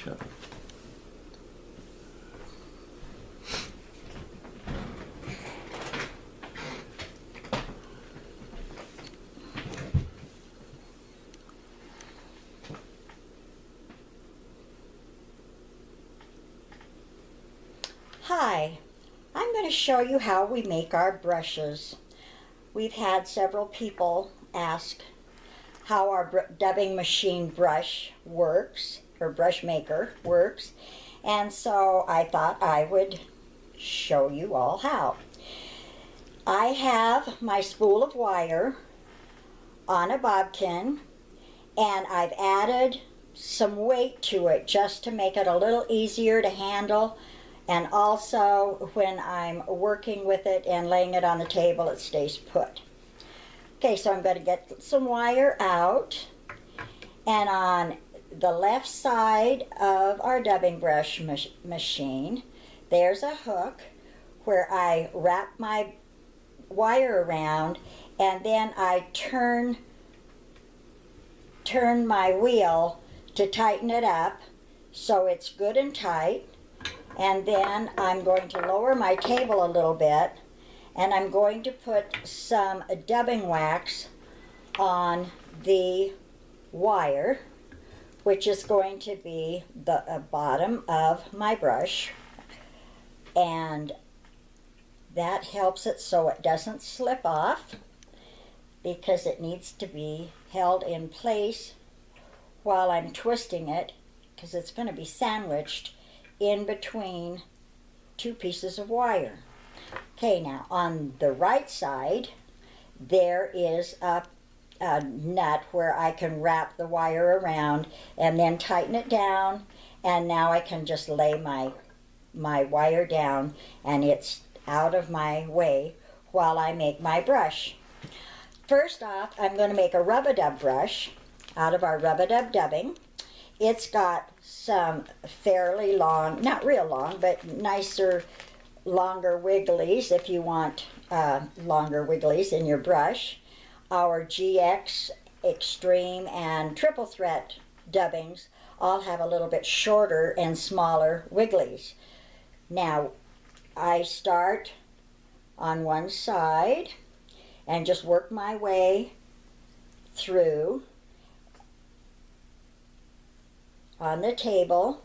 Shut up. Hi, I'm going to show you how we make our brushes. We've had several people ask how our dubbing machine brush works, or brush maker works, and so I thought I would show you all how. I have my spool of wire on a bodkin, and I've added some weight to it just to make it a little easier to handle, and also when I'm working with it and laying it on the table, it stays put. Okay, so I'm going to get some wire out, and on the left side of our dubbing brush machine, there's a hook where I wrap my wire around, and then I turn my wheel to tighten it up so it's good and tight. And then I'm going to lower my table a little bit, and I'm going to put some dubbing wax on the wire, which is going to be the bottom of my brush, and that helps it so it doesn't slip off, because it needs to be held in place while I'm twisting it, because it's going to be sandwiched in between two pieces of wire. Okay, now on the right side there is a nut where I can wrap the wire around and then tighten it down, and now I can just lay my wire down and it's out of my way while I make my brush. First off, I'm going to make a rub-a-dub brush out of our rub-a-dub dubbing. It's got some fairly long, not real long, but nicer, longer wigglies if you want longer wigglies in your brush. Our GX, Extreme, and Triple Threat dubbings all have a little bit shorter and smaller wigglies. Now, I start on one side and just work my way through on the table.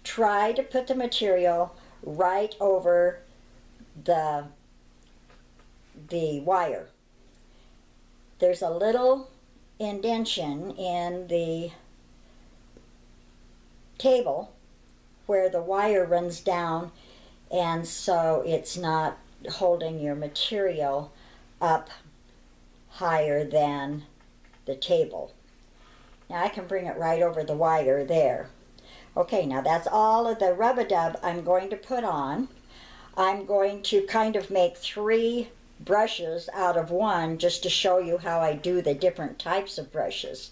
Try to put the material right over the wire. There's a little indentation in the table where the wire runs down, and so it's not holding your material up higher than the table. Now I can bring it right over the wire there. Okay, now that's all of the rub-a-dub I'm going to put on. I'm going to kind of make 3 brushes out of one just to show you how I do the different types of brushes.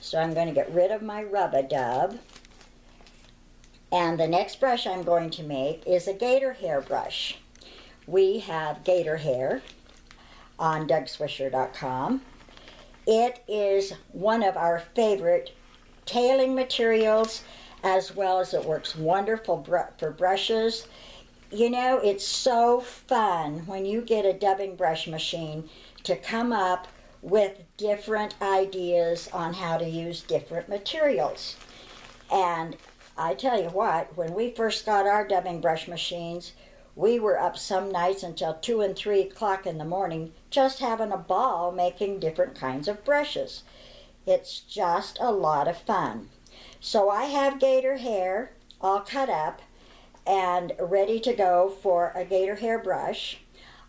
So I'm going to get rid of my rub-a-dub. And the next brush I'm going to make is a gator hair brush. We have gator hair on DougSwisher.com. It is one of our favorite tailing materials, as well as it works wonderful for brushes. You know, it's so fun when you get a dubbing brush machine to come up with different ideas on how to use different materials. And I tell you what, when we first got our dubbing brush machines, we were up some nights until 2 and 3 o'clock in the morning just having a ball making different kinds of brushes. It's just a lot of fun. So I have gator hair all cut up and ready to go for a gator hair brush.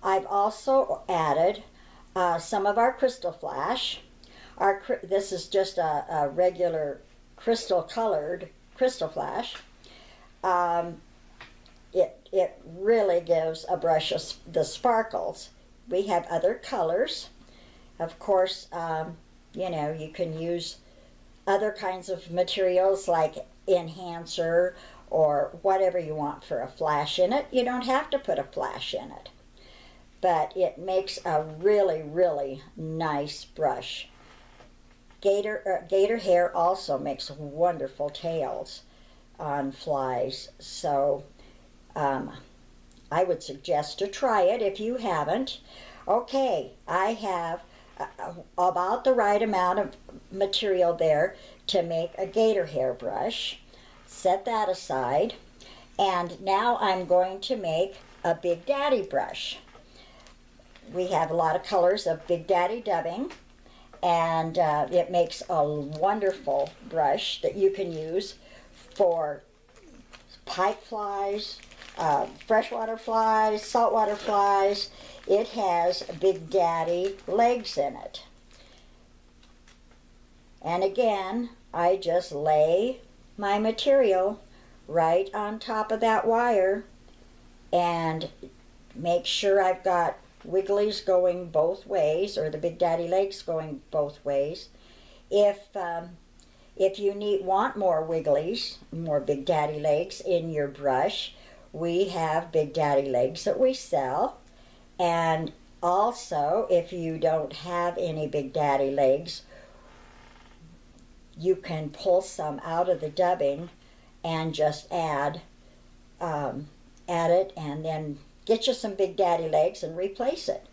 I've also added some of our Crystal Flash. This is just a regular crystal colored Crystal Flash. It really gives a brush the sparkles. We have other colors. Of course, you know, you can use other kinds of materials like enhancer or whatever you want for a flash in it. You don't have to put a flash in it, but it makes a really, really nice brush. Gator hair also makes wonderful tails. on flies. So I would suggest to try it if you haven't. Okay, I have about the right amount of material there to make a gator hair brush. Set that aside. And now I'm going to make a Big Daddy brush. We have a lot of colors of Big Daddy dubbing, and it makes a wonderful brush that you can use for pipe flies, freshwater flies, saltwater flies. It has Big Daddy legs in it. And again, I just lay my material right on top of that wire and make sure I've got wigglies going both ways, or the Big Daddy legs going both ways. If you want more wigglies, more Big Daddy legs in your brush, we have Big Daddy legs that we sell. And also, if you don't have any Big Daddy legs, you can pull some out of the dubbing and just add it, and then get you some Big Daddy legs and replace it.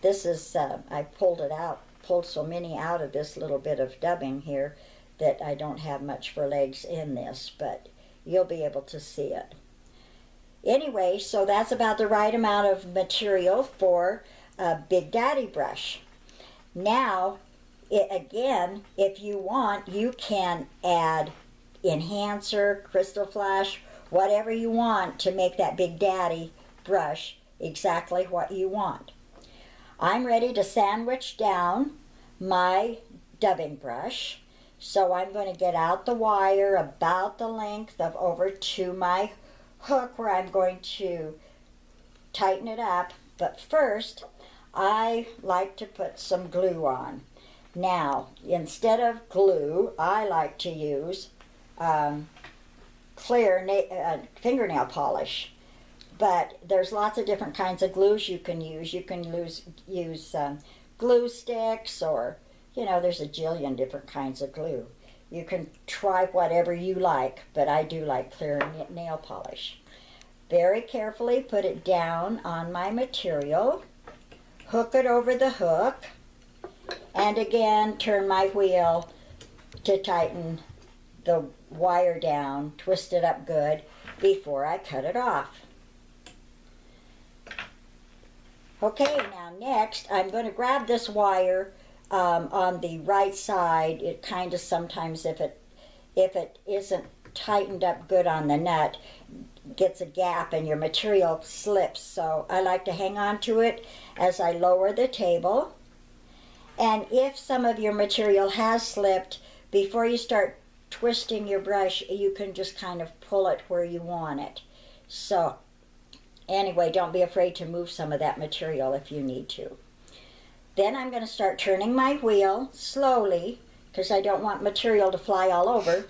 This is, I pulled so many out of this little bit of dubbing here that I don't have much for legs in this, but you'll be able to see it. Anyway, so that's about the right amount of material for a Big Daddy brush. Now, again, if you want, you can add enhancer, crystal flash, whatever you want to make that Big Daddy brush exactly what you want. I'm ready to sandwich down my dubbing brush, so I'm going to get out the wire about the length of over to my hook where I'm going to tighten it up. But first, I like to put some glue on. Now, instead of glue, I like to use clear fingernail polish. But there's lots of different kinds of glues you can use. You can use glue sticks, or, there's a jillion different kinds of glue. You can try whatever you like, but I do like clear nail polish. Very carefully put it down on my material, hook it over the hook, and again turn my wheel to tighten the wire down, twist it up good before I cut it off. Okay, now next I'm going to grab this wire on the right side. It kind of sometimes, if it isn't tightened up good on the nut, gets a gap and your material slips. So I like to hang on to it as I lower the table. And if some of your material has slipped, before you start twisting your brush, you can just kind of pull it where you want it. So anyway, don't be afraid to move some of that material if you need to. Then I'm going to start turning my wheel slowly, because I don't want material to fly all over,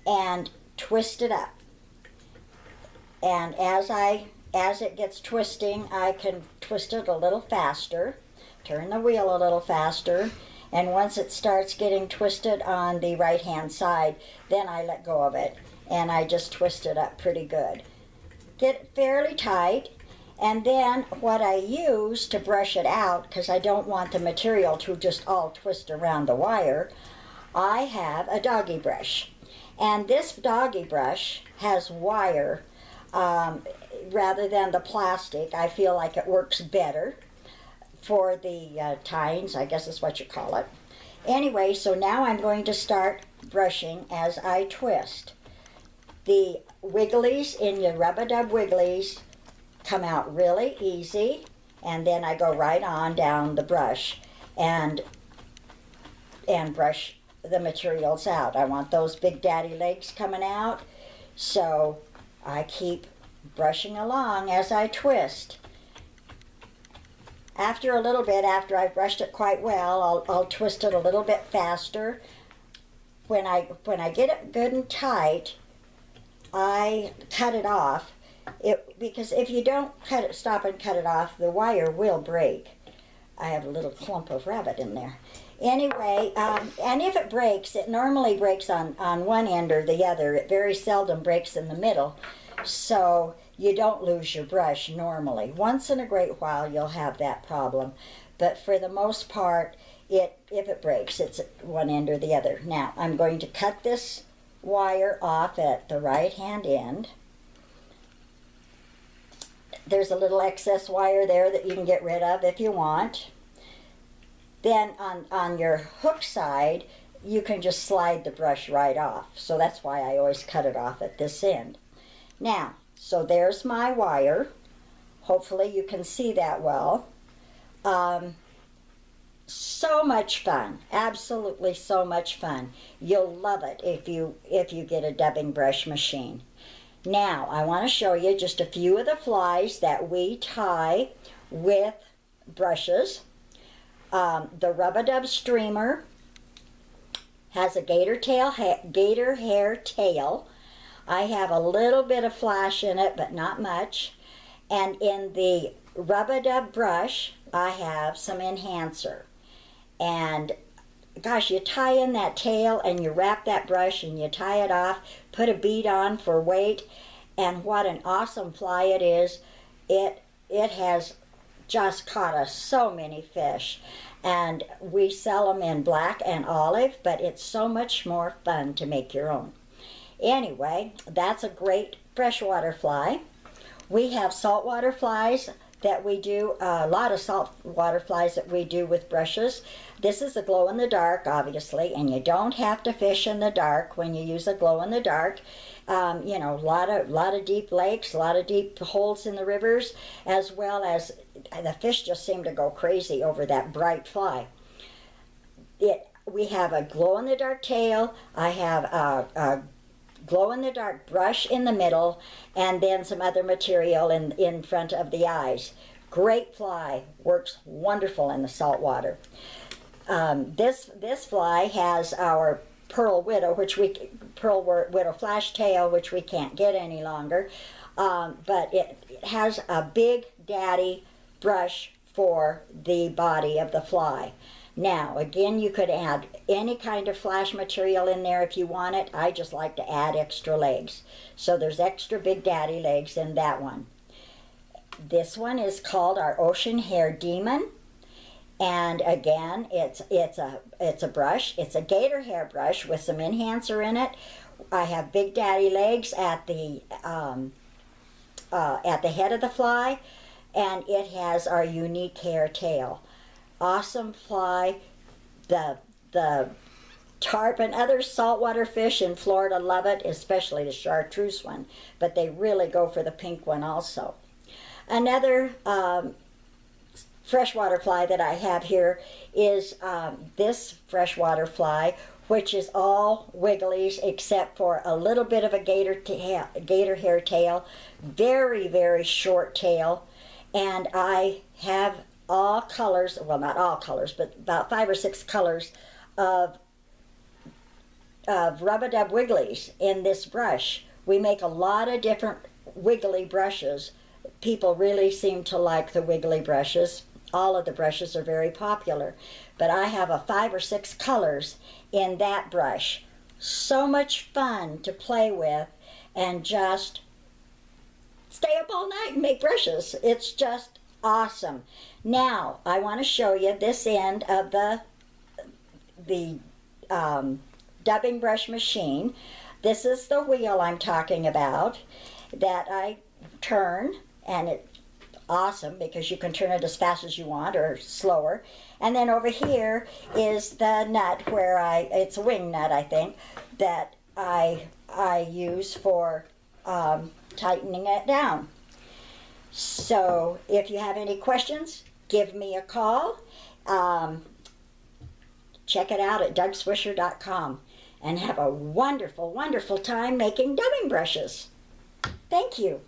and twist it up. And as it gets twisting, I can twist it a little faster, turn the wheel a little faster, and once it starts getting twisted on the right hand side, then I let go of it and I just twist it up pretty good. Get it fairly tight, and then what I use to brush it out, because I don't want the material to just all twist around the wire, I have a doggy brush. And this doggy brush has wire rather than the plastic. I feel like it works better for the tines, I guess is what you call it. Anyway, so now I'm going to start brushing as I twist. The wigglies in your Rub-A-Dub Wigglies come out really easy, and then I go right on down the brush and brush the materials out. I want those Big Daddy legs coming out, so I keep brushing along as I twist. After a little bit, after I've brushed it quite well, I'll twist it a little bit faster. When I get it good and tight, I cut it off. Because if you don't stop and cut it off, the wire will break. I have a little clump of rabbit in there. Anyway, and if it breaks, it normally breaks on one end or the other. It very seldom breaks in the middle. So you don't lose your brush normally. Once in a great while you'll have that problem. But for the most part, if it breaks, it's at one end or the other. Now, I'm going to cut this wire off at the right hand end. There's a little excess wire there that you can get rid of if you want. Then on your hook side, you can just slide the brush right off. So that's why I always cut it off at this end. Now, so there's my wire. Hopefully you can see that well. So much fun, absolutely so much fun. You'll love it if you get a dubbing brush machine. Now, I want to show you just a few of the flies that we tie with brushes. The Rub-A-Dub Streamer has a gator hair tail. I have a little bit of flash in it, but not much. And in the Rub-A-Dub brush, I have some enhancer. And gosh, you tie in that tail and you wrap that brush and you tie it off, put a bead on for weight, and what an awesome fly it is. It has just caught us so many fish, and we sell them in black and olive, but it's so much more fun to make your own. Anyway, that's a great freshwater fly. We have saltwater flies that we do, a lot of saltwater flies that we do with brushes. This is a glow-in-the-dark, obviously, and you don't have to fish in the dark when you use a glow-in-the-dark. You know, a lot of deep lakes, a lot of deep holes in the rivers, as well as the fish just seem to go crazy over that bright fly. We have a glow-in-the-dark tail. I have a glow-in-the-dark brush in the middle, and then some other material in front of the eyes. Great fly, works wonderful in the salt water. This fly has our Pearl Widow, Pearl Widow flash tail, which we can't get any longer, but it has a big daddy brush for the body of the fly. Now, again, you could add any kind of flash material in there if you want it. I just like to add extra legs. So there's extra big daddy legs in that one. This one is called our Ocean Hair Demon. And again, it's a brush. It's a gator hair brush with some enhancer in it. I have big daddy legs at the head of the fly, and it has our unique hair tail. Awesome fly. The tarp and other saltwater fish in Florida love it, especially the chartreuse one, but they really go for the pink one also. Another freshwater fly that I have here is this freshwater fly, which is all wigglies except for a little bit of a gator hair tail, very, very short tail, and I have all colors, well, not all colors, but about 5 or 6 colors of Rub-A-Dub Wigglies in this brush. We make a lot of different wiggly brushes. People really seem to like the wiggly brushes. All of the brushes are very popular, but I have 5 or 6 colors in that brush. So much fun to play with and just stay up all night and make brushes. It's just awesome. Now, I want to show you this end of the dubbing brush machine. This is the wheel I'm talking about that I turn, and it's awesome because you can turn it as fast as you want or slower. And then over here is the nut where it's a wing nut, I think, that I use for tightening it down. So if you have any questions, give me a call. Check it out at DougSwisher.com and have a wonderful, wonderful time making dubbing brushes. Thank you.